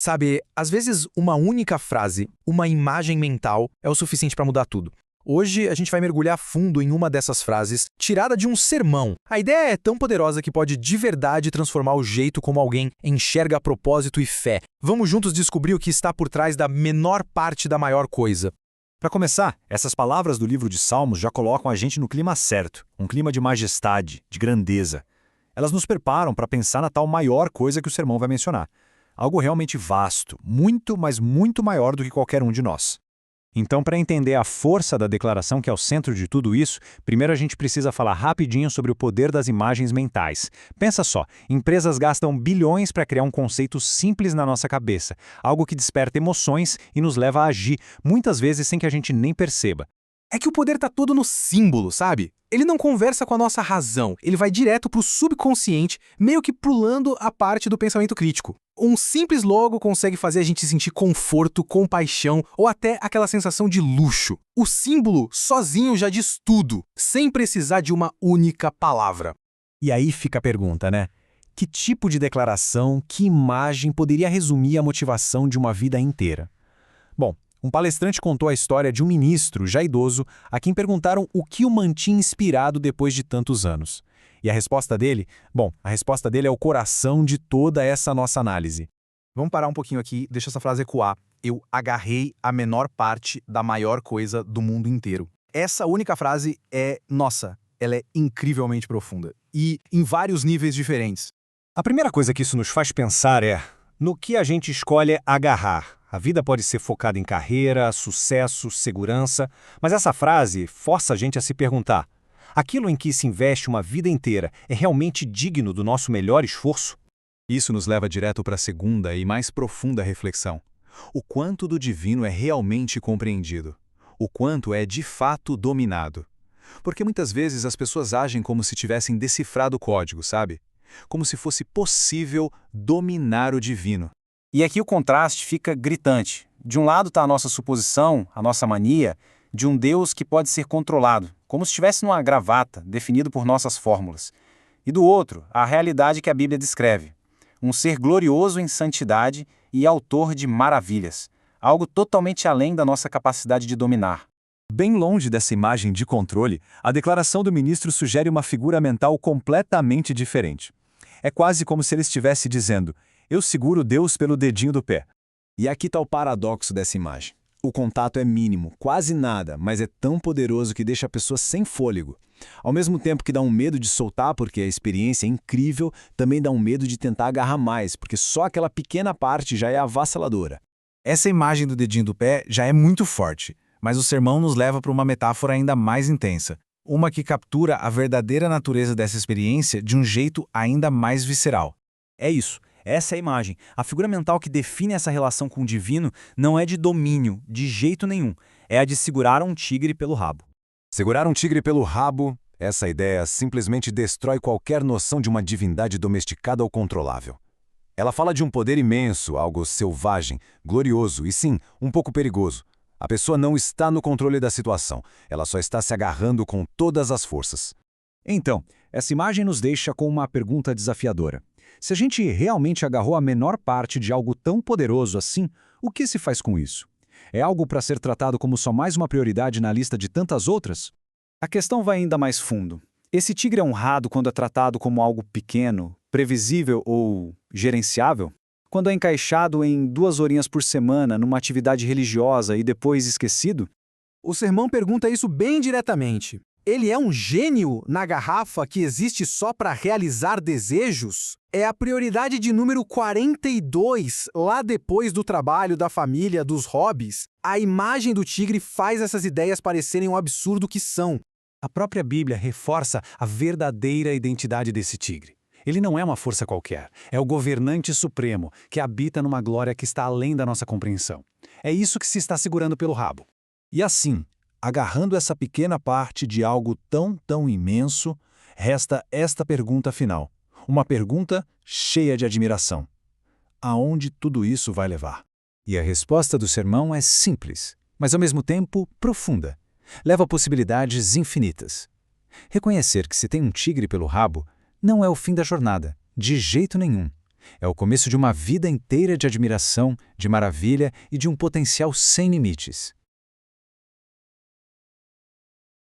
Sabe, às vezes uma única frase, uma imagem mental, é o suficiente para mudar tudo. Hoje a gente vai mergulhar fundo em uma dessas frases, tirada de um sermão. A ideia é tão poderosa que pode de verdade transformar o jeito como alguém enxerga propósito e fé. Vamos juntos descobrir o que está por trás da menor parte da maior coisa. Para começar, essas palavras do livro de Salmos já colocam a gente no clima certo, um clima de majestade, de grandeza. Elas nos preparam para pensar na tal maior coisa que o sermão vai mencionar. Algo realmente vasto, muito, mas muito maior do que qualquer um de nós. Então, para entender a força da declaração que é o centro de tudo isso, primeiro a gente precisa falar rapidinho sobre o poder das imagens mentais. Pensa só, empresas gastam bilhões para criar um conceito simples na nossa cabeça, algo que desperta emoções e nos leva a agir, muitas vezes sem que a gente nem perceba. É que o poder tá todo no símbolo, sabe? Ele não conversa com a nossa razão, ele vai direto pro subconsciente, meio que pulando a parte do pensamento crítico. Um simples logo consegue fazer a gente sentir conforto, compaixão ou até aquela sensação de luxo. O símbolo sozinho já diz tudo, sem precisar de uma única palavra. E aí fica a pergunta, né? Que tipo de declaração, que imagem poderia resumir a motivação de uma vida inteira? Bom, um palestrante contou a história de um ministro, já idoso, a quem perguntaram o que o mantinha inspirado depois de tantos anos. E a resposta dele? Bom, a resposta dele é o coração de toda essa nossa análise. Vamos parar um pouquinho aqui, deixa essa frase ecoar. Eu agarrei a menor parte da maior coisa do mundo inteiro. Essa única frase ela é incrivelmente profunda. E em vários níveis diferentes. A primeira coisa que isso nos faz pensar é no que a gente escolhe agarrar. A vida pode ser focada em carreira, sucesso, segurança, mas essa frase força a gente a se perguntar: aquilo em que se investe uma vida inteira é realmente digno do nosso melhor esforço? Isso nos leva direto para a segunda e mais profunda reflexão. O quanto do divino é realmente compreendido? O quanto é de fato dominado? Porque muitas vezes as pessoas agem como se tivessem decifrado o código, sabe? Como se fosse possível dominar o divino. E aqui o contraste fica gritante. De um lado está a nossa suposição, a nossa mania, de um Deus que pode ser controlado, como se estivesse numa gravata, definido por nossas fórmulas. E do outro, a realidade que a Bíblia descreve. Um ser glorioso em santidade e autor de maravilhas. Algo totalmente além da nossa capacidade de dominar. Bem longe dessa imagem de controle, a declaração do ministro sugere uma figura mental completamente diferente. É quase como se ele estivesse dizendo: eu seguro Deus pelo dedinho do pé. E aqui está o paradoxo dessa imagem. O contato é mínimo, quase nada, mas é tão poderoso que deixa a pessoa sem fôlego. Ao mesmo tempo que dá um medo de soltar porque a experiência é incrível, também dá um medo de tentar agarrar mais, porque só aquela pequena parte já é avassaladora. Essa imagem do dedinho do pé já é muito forte, mas o sermão nos leva para uma metáfora ainda mais intensa. Uma que captura a verdadeira natureza dessa experiência de um jeito ainda mais visceral. É isso. Essa é a imagem. A figura mental que define essa relação com o divino não é de domínio, de jeito nenhum. É a de segurar um tigre pelo rabo. Segurar um tigre pelo rabo, essa ideia simplesmente destrói qualquer noção de uma divindade domesticada ou controlável. Ela fala de um poder imenso, algo selvagem, glorioso e sim, um pouco perigoso. A pessoa não está no controle da situação, ela só está se agarrando com todas as forças. Então, essa imagem nos deixa com uma pergunta desafiadora. Se a gente realmente agarrou a menor parte de algo tão poderoso assim, o que se faz com isso? É algo para ser tratado como só mais uma prioridade na lista de tantas outras? A questão vai ainda mais fundo. Esse tigre é honrado quando é tratado como algo pequeno, previsível ou gerenciável? Quando é encaixado em 2 horinhas por semana numa atividade religiosa e depois esquecido? O sermão pergunta isso bem diretamente. Ele é um gênio na garrafa que existe só para realizar desejos? É a prioridade de número 42, lá depois do trabalho, da família, dos hobbies. A imagem do tigre faz essas ideias parecerem um absurdo que são. A própria Bíblia reforça a verdadeira identidade desse tigre. Ele não é uma força qualquer, é o governante supremo, que habita numa glória que está além da nossa compreensão. É isso que se está segurando pelo rabo. E assim, agarrando essa pequena parte de algo tão imenso, resta esta pergunta final. Uma pergunta cheia de admiração. Aonde tudo isso vai levar? E a resposta do sermão é simples, mas ao mesmo tempo profunda. Leva a possibilidades infinitas. Reconhecer que se tem um tigre pelo rabo não é o fim da jornada, de jeito nenhum. É o começo de uma vida inteira de admiração, de maravilha e de um potencial sem limites.